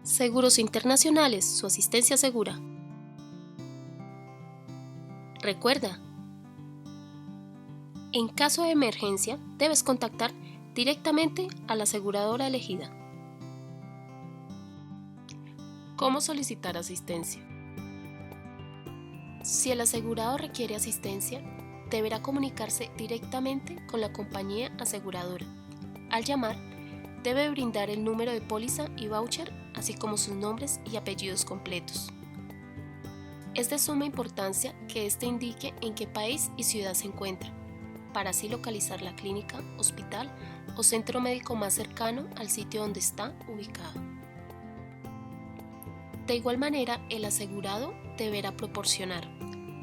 Seguros Internacionales, su asistencia segura. Recuerda, en caso de emergencia debes contactar directamente a la aseguradora elegida. ¿Cómo solicitar asistencia? Si el asegurado requiere asistencia, deberá comunicarse directamente con la compañía aseguradora. Al llamar, debe brindar el número de póliza y voucher, así como sus nombres y apellidos completos. Es de suma importancia que éste indique en qué país y ciudad se encuentra, para así localizar la clínica, hospital o centro médico más cercano al sitio donde está ubicado. De igual manera, el asegurado deberá proporcionar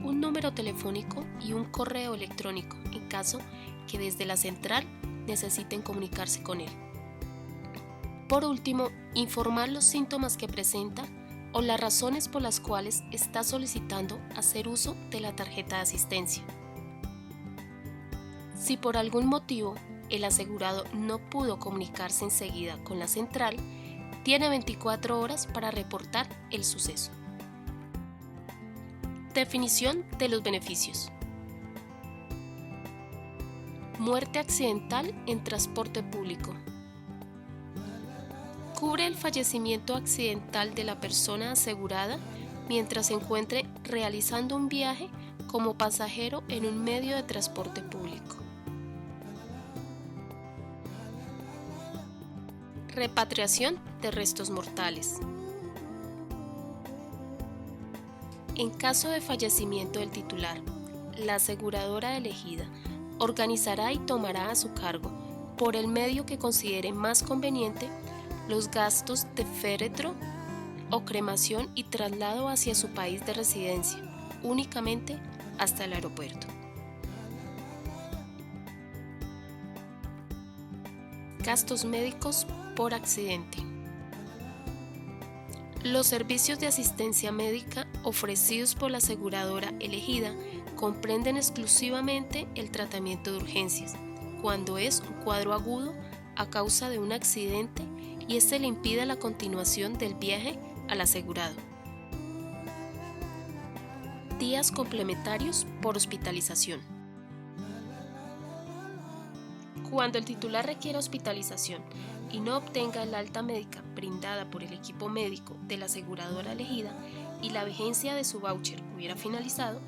un número telefónico y un correo electrónico en caso que desde la central necesiten comunicarse con él. Por último, informar los síntomas que presenta o las razones por las cuales está solicitando hacer uso de la tarjeta de asistencia. Si por algún motivo el asegurado no pudo comunicarse enseguida con la central, tiene 24 horas para reportar el suceso. Definición de los beneficios. Muerte accidental en transporte público. Cubre el fallecimiento accidental de la persona asegurada mientras se encuentre realizando un viaje como pasajero en un medio de transporte público. Repatriación de restos mortales. En caso de fallecimiento del titular, la aseguradora elegida organizará y tomará a su cargo, por el medio que considere más conveniente, los gastos de féretro o cremación y traslado hacia su país de residencia, únicamente hasta el aeropuerto. Gastos médicos por accidente. Los servicios de asistencia médica ofrecidos por la aseguradora elegida comprenden exclusivamente el tratamiento de urgencias, cuando es un cuadro agudo a causa de un accidente y este le impide la continuación del viaje al asegurado. Días complementarios por hospitalización. Cuando el titular requiera hospitalización y no obtenga el alta médica brindada por el equipo médico de la aseguradora elegida y la vigencia de su voucher hubiera finalizado,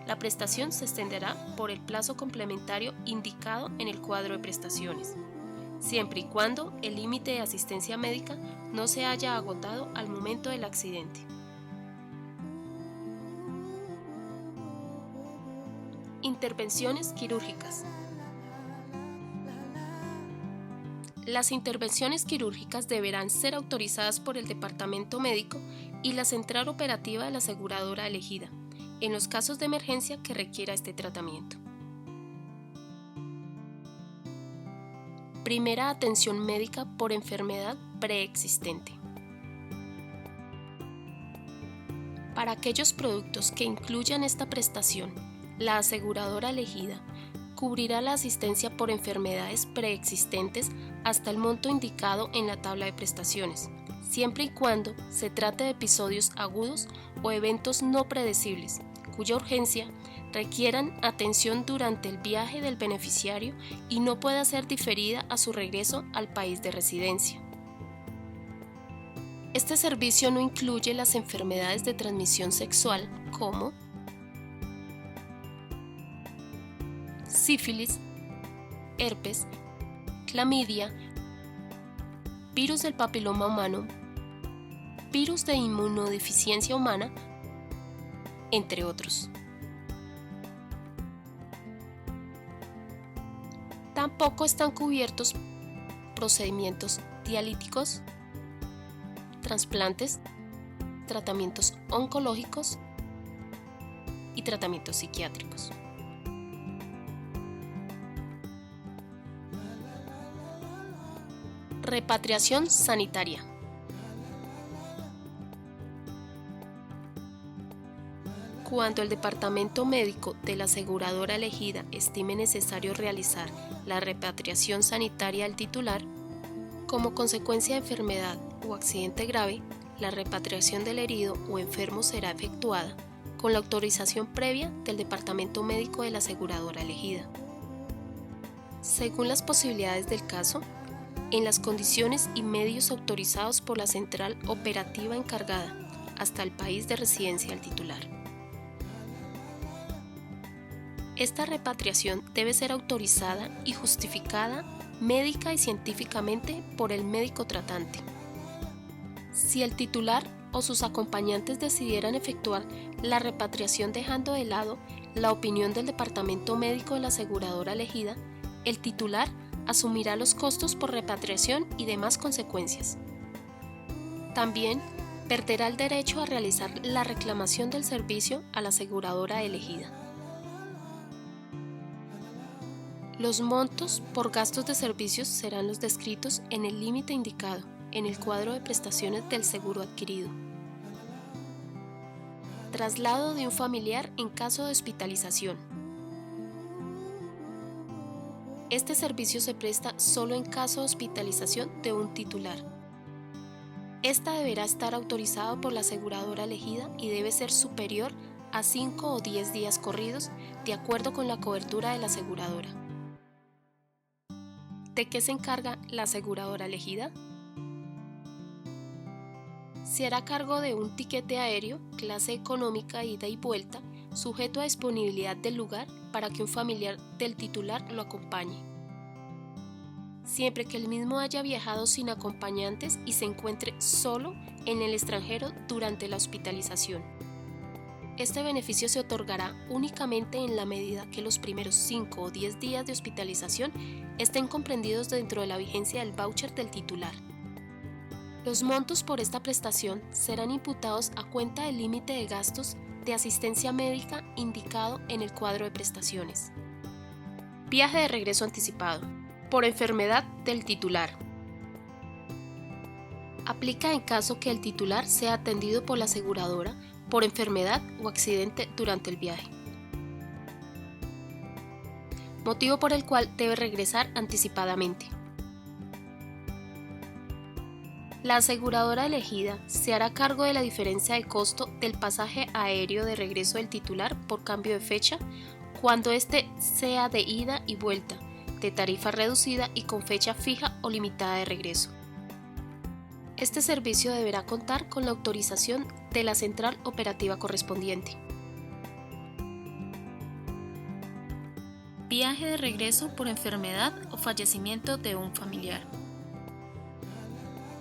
la prestación se extenderá por el plazo complementario indicado en el cuadro de prestaciones, siempre y cuando el límite de asistencia médica no se haya agotado al momento del accidente. Intervenciones quirúrgicas. Las intervenciones quirúrgicas deberán ser autorizadas por el departamento médico y la central operativa de la aseguradora elegida, en los casos de emergencia que requiera este tratamiento. Primera atención médica por enfermedad preexistente. Para aquellos productos que incluyan esta prestación, la aseguradora elegida cubrirá la asistencia por enfermedades preexistentes hasta el monto indicado en la tabla de prestaciones, siempre y cuando se trate de episodios agudos o eventos no predecibles, cuya urgencia requieran atención durante el viaje del beneficiario y no pueda ser diferida a su regreso al país de residencia. Este servicio no incluye las enfermedades de transmisión sexual como sífilis, herpes, clamidia, virus del papiloma humano, virus de inmunodeficiencia humana, entre otros. Tampoco están cubiertos procedimientos dialíticos, trasplantes, tratamientos oncológicos y tratamientos psiquiátricos. Repatriación sanitaria. Cuando el departamento médico de la aseguradora elegida estime necesario realizar la repatriación sanitaria del titular, como consecuencia de enfermedad o accidente grave, La repatriación del herido o enfermo será efectuada con la autorización previa del departamento médico de la aseguradora elegida. Según las posibilidades del caso, en las condiciones y medios autorizados por la central operativa encargada, hasta el país de residencia del titular. Esta repatriación debe ser autorizada y justificada médica y científicamente por el médico tratante. Si el titular o sus acompañantes decidieran efectuar la repatriación dejando de lado la opinión del departamento médico de la aseguradora elegida, el titular asumirá los costos por repatriación y demás consecuencias. También perderá el derecho a realizar la reclamación del servicio a la aseguradora elegida. Los montos por gastos de servicios serán los descritos en el límite indicado en el cuadro de prestaciones del seguro adquirido. Traslado de un familiar en caso de hospitalización. Este servicio se presta solo en caso de hospitalización de un titular. Esta deberá estar autorizado por la aseguradora elegida y debe ser superior a 5 o 10 días corridos, de acuerdo con la cobertura de la aseguradora. ¿De qué se encarga la aseguradora elegida? Se hará cargo de un tiquete aéreo, clase económica ida y vuelta, sujeto a disponibilidad del lugar para que un familiar del titular lo acompañe. Siempre que el mismo haya viajado sin acompañantes y se encuentre solo en el extranjero durante la hospitalización. Este beneficio se otorgará únicamente en la medida que los primeros 5 o 10 días de hospitalización estén comprendidos dentro de la vigencia del voucher del titular. Los montos por esta prestación serán imputados a cuenta del límite de gastos de asistencia médica indicado en el cuadro de prestaciones. Viaje de regreso anticipado. Por enfermedad del titular. Aplica en caso que el titular sea atendido por la aseguradora por enfermedad o accidente durante el viaje. Motivo por el cual debe regresar anticipadamente. La aseguradora elegida se hará cargo de la diferencia de costo del pasaje aéreo de regreso del titular por cambio de fecha, cuando éste sea de ida y vuelta, de tarifa reducida y con fecha fija o limitada de regreso. Este servicio deberá contar con la autorización de la central operativa correspondiente. Viaje de regreso por enfermedad o fallecimiento de un familiar.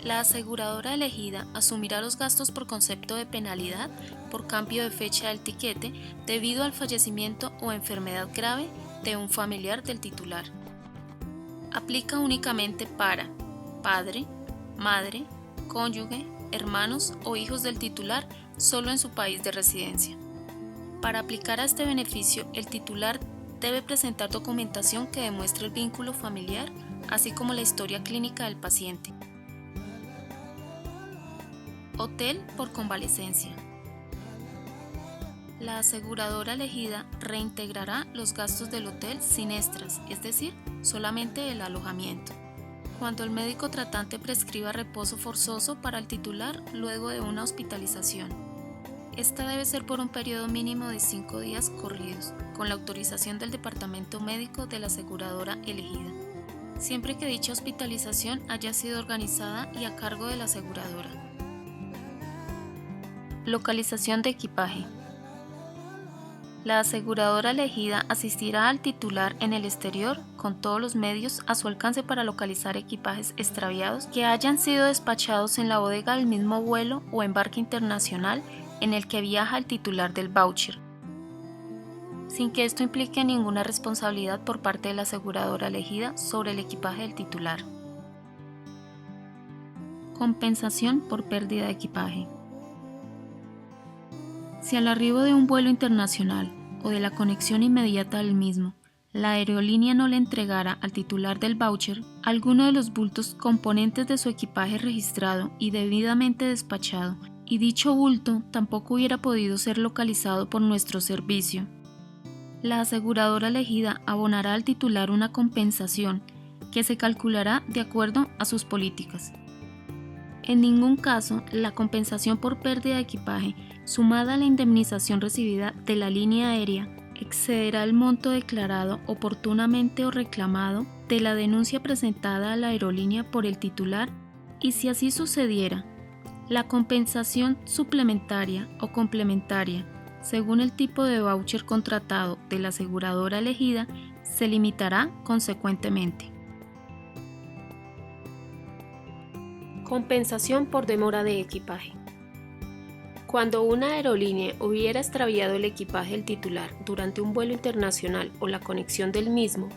La aseguradora elegida asumirá los gastos por concepto de penalidad por cambio de fecha del tiquete debido al fallecimiento o enfermedad grave de un familiar del titular. Aplica únicamente para padre, madre, cónyuge, hermanos o hijos del titular solo en su país de residencia. Para aplicar a este beneficio, el titular debe presentar documentación que demuestre el vínculo familiar, así como la historia clínica del paciente. Hotel por convalecencia. La aseguradora elegida reintegrará los gastos del hotel sin extras, es decir, solamente el alojamiento, cuando el médico tratante prescriba reposo forzoso para el titular luego de una hospitalización. Esta debe ser por un periodo mínimo de 5 días corridos, con la autorización del departamento médico de la aseguradora elegida, siempre que dicha hospitalización haya sido organizada y a cargo de la aseguradora. Localización de equipaje. La aseguradora elegida asistirá al titular en el exterior con todos los medios a su alcance para localizar equipajes extraviados que hayan sido despachados en la bodega del mismo vuelo o embarque internacional en el que viaja el titular del voucher, sin que esto implique ninguna responsabilidad por parte de la aseguradora elegida sobre el equipaje del titular. Compensación por pérdida de equipaje. Si al arribo de un vuelo internacional o de la conexión inmediata del mismo, la aerolínea no le entregara al titular del voucher alguno de los bultos componentes de su equipaje registrado y debidamente despachado, y dicho bulto tampoco hubiera podido ser localizado por nuestro servicio, la aseguradora elegida abonará al titular una compensación que se calculará de acuerdo a sus políticas. En ningún caso, la compensación por pérdida de equipaje, sumada a la indemnización recibida de la línea aérea, excederá el monto declarado oportunamente o reclamado de la denuncia presentada a la aerolínea por el titular, y si así sucediera, la compensación suplementaria o complementaria, según el tipo de voucher contratado de la aseguradora elegida, se limitará consecuentemente. Compensación por demora de equipaje. Cuando una aerolínea hubiera extraviado el equipaje del titular durante un vuelo internacional o la conexión del mismo,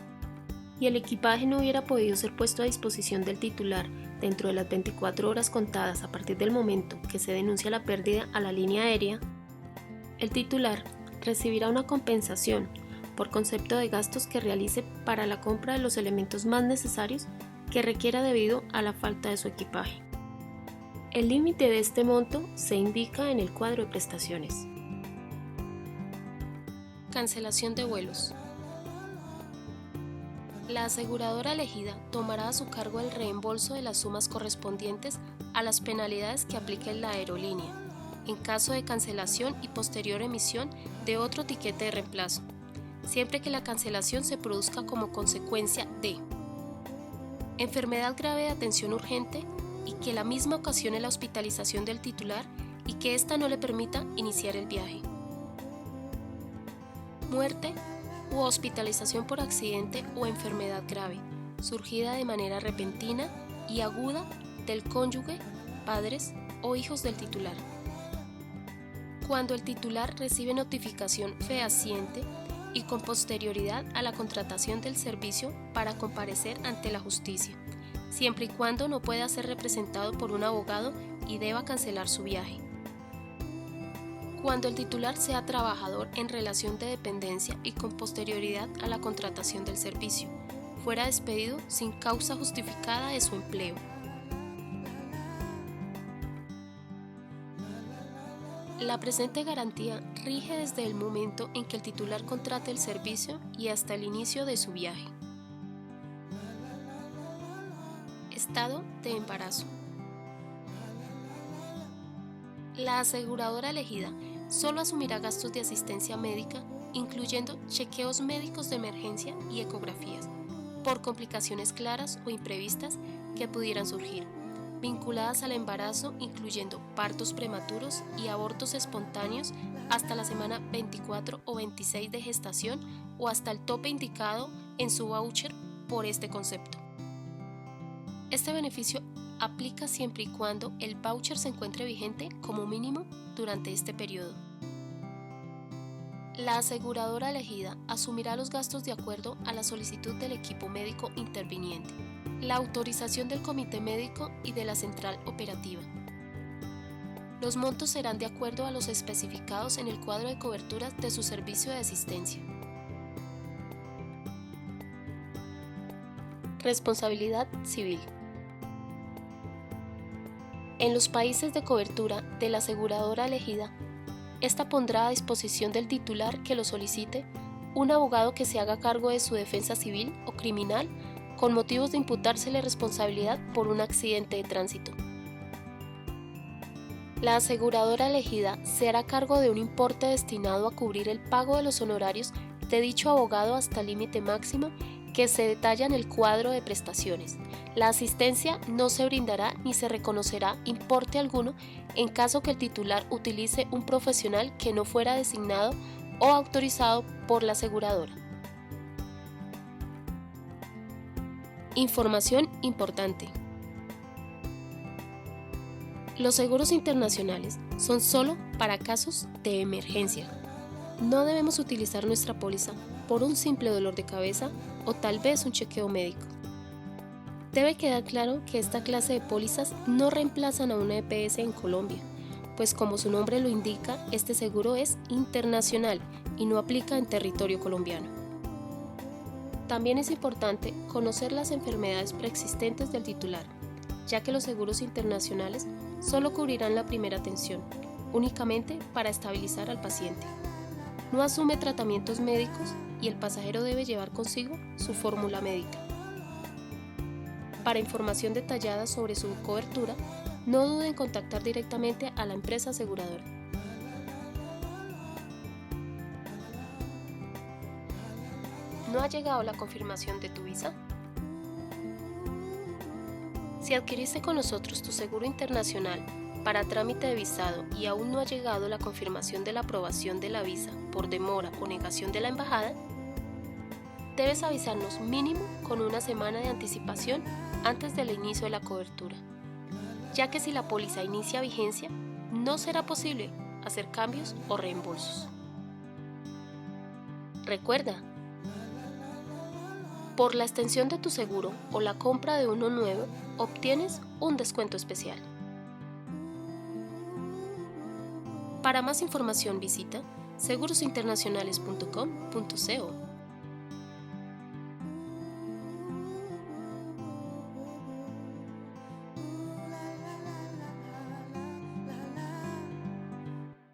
y el equipaje no hubiera podido ser puesto a disposición del titular dentro de las 24 horas contadas a partir del momento que se denuncia la pérdida a la línea aérea, el titular recibirá una compensación por concepto de gastos que realice para la compra de los elementos más necesarios que requiera debido a la falta de su equipaje. El límite de este monto se indica en el cuadro de prestaciones. Cancelación de vuelos. La aseguradora elegida tomará a su cargo el reembolso de las sumas correspondientes a las penalidades que aplique la aerolínea, en caso de cancelación y posterior emisión de otro tiquete de reemplazo, siempre que la cancelación se produzca como consecuencia de enfermedad grave de atención urgente y que la misma ocasione la hospitalización del titular y que ésta no le permita iniciar el viaje. Muerte u hospitalización por accidente o enfermedad grave, surgida de manera repentina y aguda del cónyuge, padres o hijos del titular. Cuando el titular recibe notificación fehaciente y con posterioridad a la contratación del servicio para comparecer ante la justicia, siempre y cuando no pueda ser representado por un abogado y deba cancelar su viaje. Cuando el titular sea trabajador en relación de dependencia y con posterioridad a la contratación del servicio, fuera despedido sin causa justificada de su empleo. La presente garantía rige desde el momento en que el titular contrate el servicio y hasta el inicio de su viaje. Estado de embarazo. La aseguradora elegida solo asumirá gastos de asistencia médica, incluyendo chequeos médicos de emergencia y ecografías, por complicaciones claras o imprevistas que pudieran surgir, vinculadas al embarazo, incluyendo partos prematuros y abortos espontáneos hasta la semana 24 o 26 de gestación o hasta el tope indicado en su voucher por este concepto. Este beneficio aplica siempre y cuando el voucher se encuentre vigente como mínimo durante este periodo. La aseguradora elegida asumirá los gastos de acuerdo a la solicitud del equipo médico interviniente, la autorización del comité médico y de la central operativa. Los montos serán de acuerdo a los especificados en el cuadro de coberturas de su servicio de asistencia. Responsabilidad civil. En los países de cobertura de la aseguradora elegida, esta pondrá a disposición del titular que lo solicite un abogado que se haga cargo de su defensa civil o criminal con motivos de imputársele responsabilidad por un accidente de tránsito. La aseguradora elegida se hará cargo de un importe destinado a cubrir el pago de los honorarios de dicho abogado hasta el límite máximo que se detalla en el cuadro de prestaciones. La asistencia no se brindará ni se reconocerá importe alguno en caso que el titular utilice un profesional que no fuera designado o autorizado por la aseguradora. Información importante. Los seguros internacionales son solo para casos de emergencia. No debemos utilizar nuestra póliza por un simple dolor de cabeza o tal vez un chequeo médico. Debe quedar claro que esta clase de pólizas no reemplazan a una EPS en Colombia, pues como su nombre lo indica, este seguro es internacional y no aplica en territorio colombiano. También es importante conocer las enfermedades preexistentes del titular, ya que los seguros internacionales solo cubrirán la primera atención, únicamente para estabilizar al paciente. No asume tratamientos médicos y el pasajero debe llevar consigo su fórmula médica. Para información detallada sobre su cobertura, no dude en contactar directamente a la empresa aseguradora. ¿No ha llegado la confirmación de tu visa? Si adquiriste con nosotros tu seguro internacional para trámite de visado y aún no ha llegado la confirmación de la aprobación de la visa por demora o negación de la embajada, debes avisarnos mínimo con una semana de anticipación antes del inicio de la cobertura, ya que si la póliza inicia vigencia, no será posible hacer cambios o reembolsos. Recuerda, por la extensión de tu seguro o la compra de uno nuevo, obtienes un descuento especial. Para más información visita segurosinternacionales.com.co.